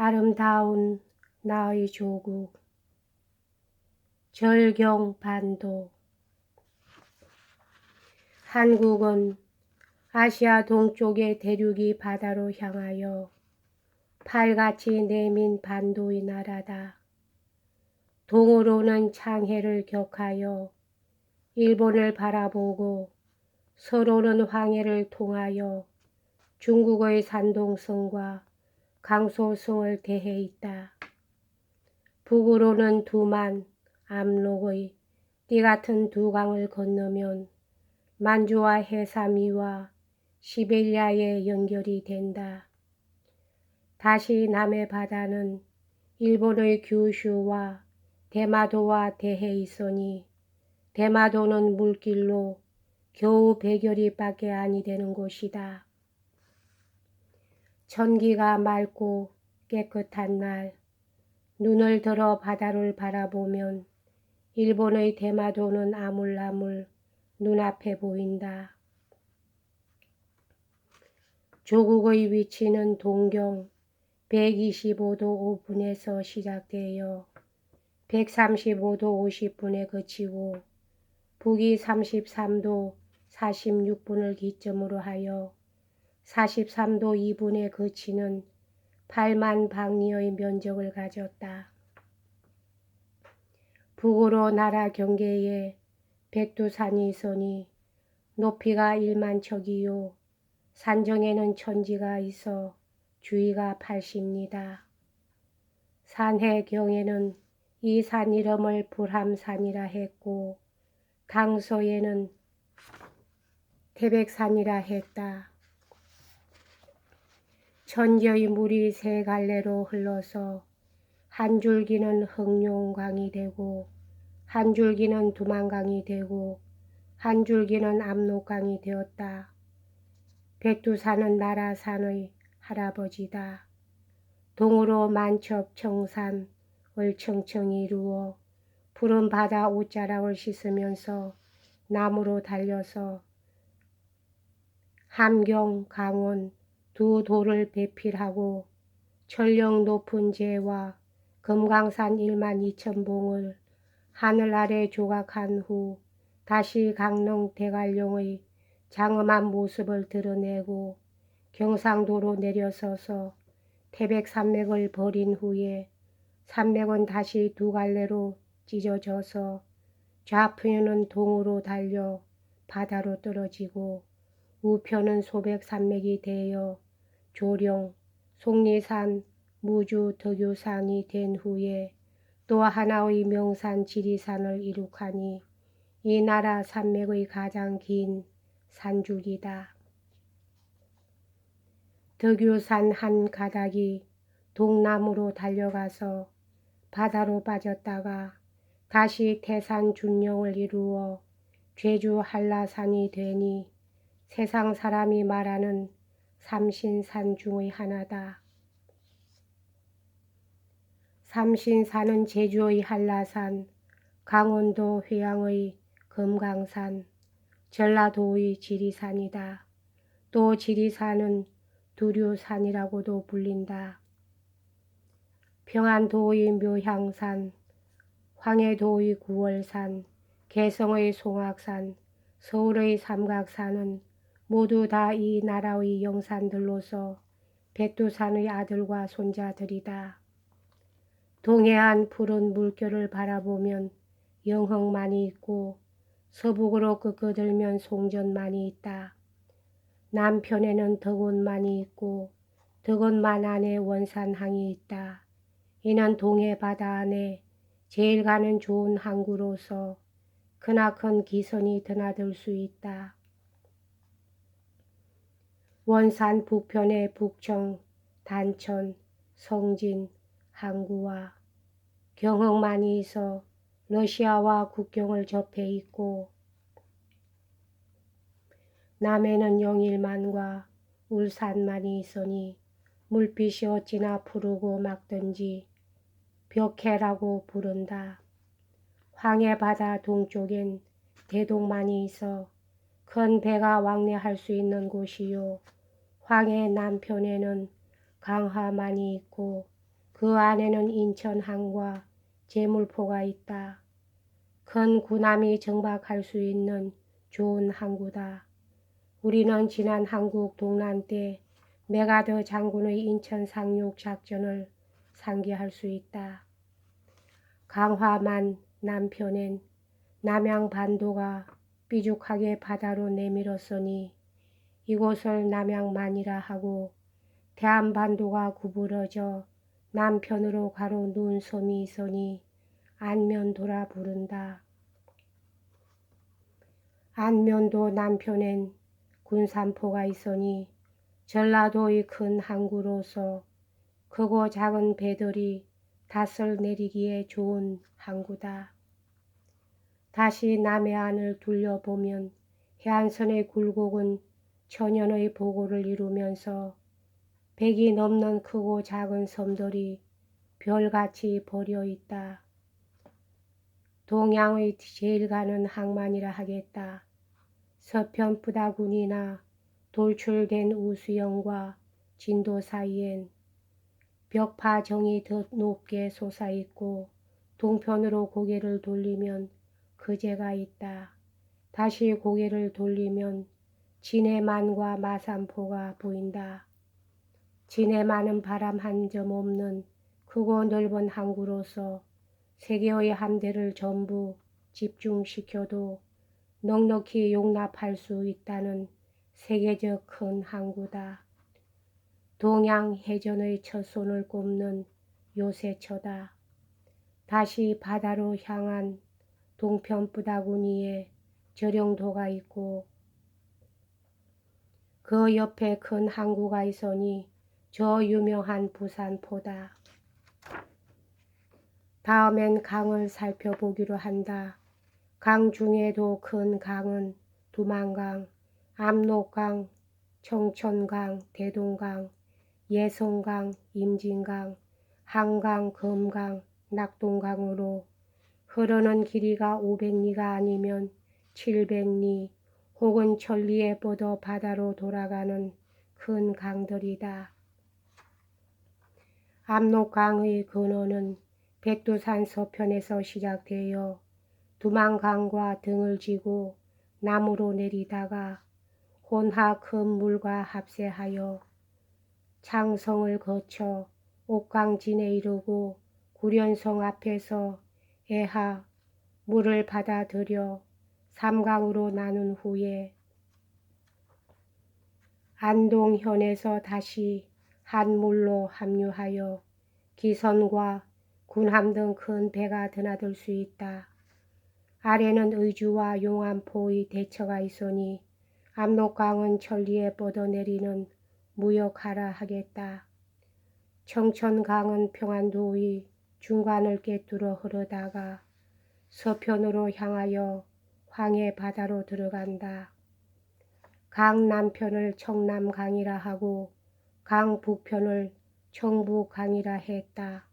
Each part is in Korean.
아름다운 나의 조국 절경반도. 한국은 아시아 동쪽의 대륙이 바다로 향하여 팔같이 내민 반도의 나라다. 동으로는 창해를 격하여 일본을 바라보고 서로는 황해를 통하여 중국의 산동성과 강소성을 대해 있다. 북으로는 두만, 압록의 띠같은 두 강을 건너면 만주와 해삼이와 시베리아에 연결이 된다. 다시 남의 바다는 일본의 규슈와 대마도와 대해 있으니 대마도는 물길로 겨우 100여리밖에 아니 되는 곳이다. 천기가 맑고 깨끗한 날 눈을 들어 바다를 바라보면 일본의 대마도는 아물아물 눈앞에 보인다. 조국의 위치는 동경 125도 5분에서 시작되어 135도 50분에 그치고 북위 33도 46분을 기점으로 하여 43도 2분에 그치는 8만 방리의 면적을 가졌다. 북으로 나라 경계에 백두산이 있으니 높이가 1만 척이요 산정에는 천지가 있어 주위가 80리다. 산해경에는 이 산 이름을 불함산이라 했고 당서에는 태백산이라 했다. 천지의 물이 세 갈래로 흘러서 한 줄기는 흑룡강이 되고 한 줄기는 두만강이 되고 한 줄기는 압록강이 되었다. 백두산은 나라산의 할아버지다. 동으로 만첩청산 을청청이 이루어 푸른 바다 옷자락을 씻으면서 남으로 달려서 함경, 강원 두 도를 배필하고 철령 높은 제와 금강산 1만 2천봉을 하늘 아래 조각한 후 다시 강릉 대관령의 장엄한 모습을 드러내고 경상도로 내려서서 태백산맥을 버린 후에 산맥은 다시 두 갈래로 찢어져서 좌편은 동으로 달려 바다로 떨어지고 우편은 소백산맥이 되어 조령, 속리산, 무주, 덕유산이 된 후에 또 하나의 명산 지리산을 이룩하니 이 나라 산맥의 가장 긴 산줄기다. 덕유산 한 가닥이 동남으로 달려가서 바다로 빠졌다가 다시 태산 준령을 이루어 제주 한라산이 되니 세상 사람이 말하는 삼신산 중의 하나다. 삼신산은 제주의 한라산, 강원도 회양의 금강산, 전라도의 지리산이다. 또 지리산은 두류산이라고도 불린다. 평안도의 묘향산, 황해도의 구월산, 개성의 송악산, 서울의 삼각산은 모두 다 이 나라의 영산들로서 백두산의 아들과 손자들이다. 동해안 푸른 물결을 바라보면 영흥만이 있고 서북으로 끄끄들면 송전만이 있다. 남편에는 덕원만이 있고 덕원만 안에 원산항이 있다. 이는 동해 바다 안에 제일 가는 좋은 항구로서 크나큰 기선이 드나들 수 있다. 원산 북편에 북청, 단천, 성진, 항구와 경흥만이 있어 러시아와 국경을 접해 있고 남해는 영일만과 울산만이 있으니 물빛이 어찌나 푸르고 맑든지 벽해라고 부른다. 황해바다 동쪽엔 대동만이 있어 큰 배가 왕래할 수 있는 곳이요 황해 남편에는 강화만이 있고 그 안에는 인천항과 제물포가 있다. 큰 군함이 정박할 수 있는 좋은 항구다. 우리는 지난 한국 동란 때 메가더 장군의 인천 상륙 작전을 상기할 수 있다. 강화만 남편엔 남양반도가 삐죽하게 바다로 내밀었으니 이곳을 남양만이라 하고, 대한반도가 구부러져 남편으로 가로 누운 섬이 있으니 안면도라 부른다. 안면도 남편엔 군산포가 있으니 전라도의 큰 항구로서 크고 작은 배들이 닷을 내리기에 좋은 항구다. 다시 남해안을 둘러보면 해안선의 굴곡은 천연의 보고를 이루면서 100이 넘는 크고 작은 섬들이 별같이 버려 있다. 동양의 제일 가는 항만이라 하겠다. 서편 부다군이나 돌출된 우수영과 진도 사이엔 벽파정이 더 높게 솟아있고 동편으로 고개를 돌리면 거제가 있다. 다시 고개를 돌리면 진해만과 마산포가 보인다. 진해만은 바람 한 점 없는 크고 넓은 항구로서 세계의 함대를 전부 집중시켜도 넉넉히 용납할 수 있다는 세계적 큰 항구다. 동양 해전의 첫 손을 꼽는 요새처다. 다시 바다로 향한 동편 부다구니에 저령도가 있고 그 옆에 큰 항구가 있으니 저 유명한 부산포다. 다음엔 강을 살펴보기로 한다. 강 중에도 큰 강은 두만강, 압록강, 청천강, 대동강, 예성강, 임진강, 한강, 검강, 낙동강으로 흐르는 길이가 500리가 아니면 700리 혹은 1000리에 뻗어 바다로 돌아가는 큰 강들이다. 압록강의 근원은 백두산 서편에서 시작되어 두만강과 등을 지고 남으로 내리다가 혼하 큰 물과 합세하여 창성을 거쳐 옥강진에 이르고 구련성 앞에서 애하 물을 받아들여 삼강으로 나눈 후에 안동현에서 다시 한물로 합류하여 기선과 군함 등 큰 배가 드나들 수 있다. 아래는 의주와 용안포의 대처가 있으니 압록강은 천리에 뻗어내리는 무역하라 하겠다. 청천강은 평안도의 중간을 꿰뚫어 흐르다가 서편으로 향하여 황해 바다로 들어간다. 강 남편을 청남강이라 하고 강 북편을 청부강이라 했다.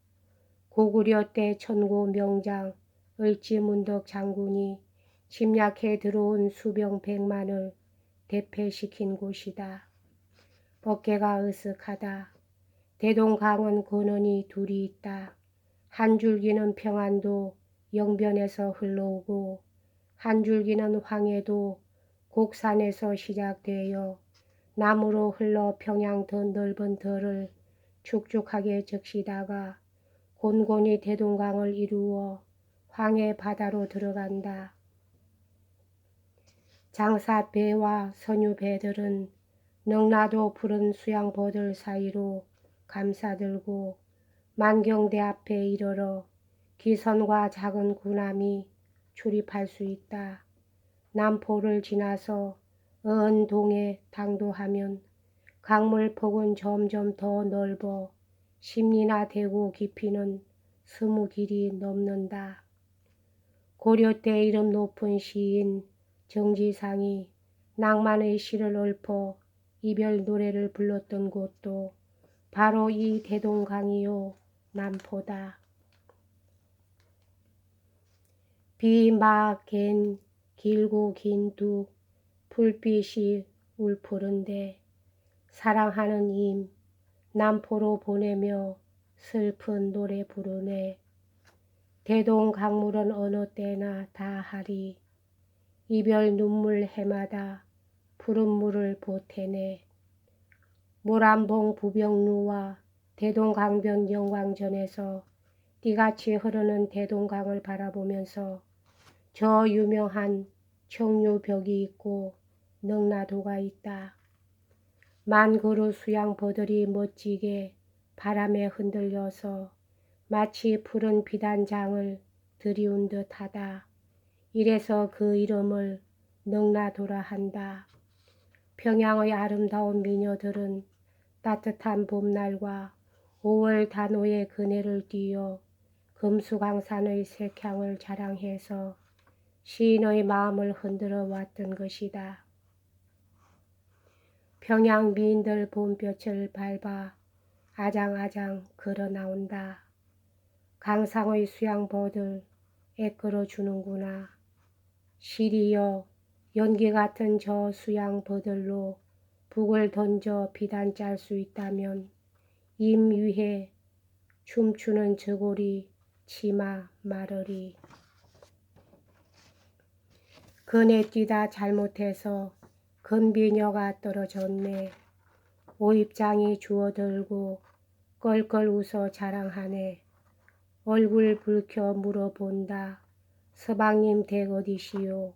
고구려 때 천고 명장 을지문덕 장군이 침략해 들어온 수병 100만을 대패시킨 곳이다. 어깨가 으쓱하다. 대동강은 근원이 둘이 있다. 한 줄기는 평안도 영변에서 흘러오고 한 줄기는 황해도 곡산에서 시작되어 남으로 흘러 평양 더 넓은 덜을 축축하게 적시다가 곤곤히 대동강을 이루어 황해 바다로 들어간다. 장사배와 선유배들은 능라도 푸른 수양버들 사이로 감싸들고 만경대 앞에 이르러 기선과 작은 군함이 출입할 수 있다. 남포를 지나서 어은동에 당도하면 강물폭은 점점 더 넓어 10리나 되고 깊이는 20길이 넘는다. 고려 때 이름 높은 시인 정지상이 낭만의 시를 읊어 이별 노래를 불렀던 곳도 바로 이 대동강이요 남포다. 비마갠 길고 긴 두 불빛이 울푸른데 사랑하는 임 남포로 보내며 슬픈 노래 부르네. 대동강물은 어느 때나 다 하리. 이별 눈물 해마다 푸른 물을 보태네. 모란봉 부병루와 대동강변 영광전에서 띠같이 흐르는 대동강을 바라보면서 저 유명한 청류벽이 있고 능라도가 있다. 만그루 수양버들이 멋지게 바람에 흔들려서 마치 푸른 비단장을 들이운 듯하다. 이래서 그 이름을 능라도라 한다. 평양의 아름다운 미녀들은 따뜻한 봄날과 5월 단오의 그네를 띄어 금수강산의 색향을 자랑해서 시인의 마음을 흔들어 왔던 것이다. 평양 미인들 봄볕을 밟아 아장아장 걸어 나온다. 강상의 수양버들 애끌어 주는구나. 시리여 연기 같은 저 수양버들로 북을 던져 비단 짤 수 있다면 임 위에 춤추는 저고리 치마 말으리. 그네 뛰다 잘못해서 금비녀가 떨어졌네. 오입장이 주워들고 껄껄 웃어 자랑하네. 얼굴 붉혀 물어본다. 서방님 댁 어디시오?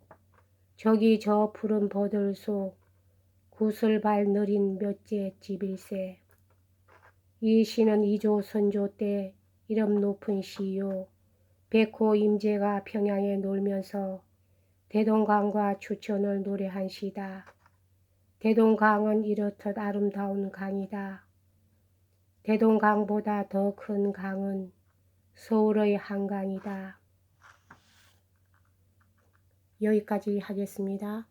저기 저 푸른 버들 속 구슬발 느린 몇째 집일세. 이 시는 이조 선조 때 이름 높은 시요. 백호 임제가 평양에 놀면서 대동강과 추천을 노래한 시다. 대동강은 이렇듯 아름다운 강이다. 대동강보다 더 큰 강은 서울의 한강이다. 여기까지 하겠습니다.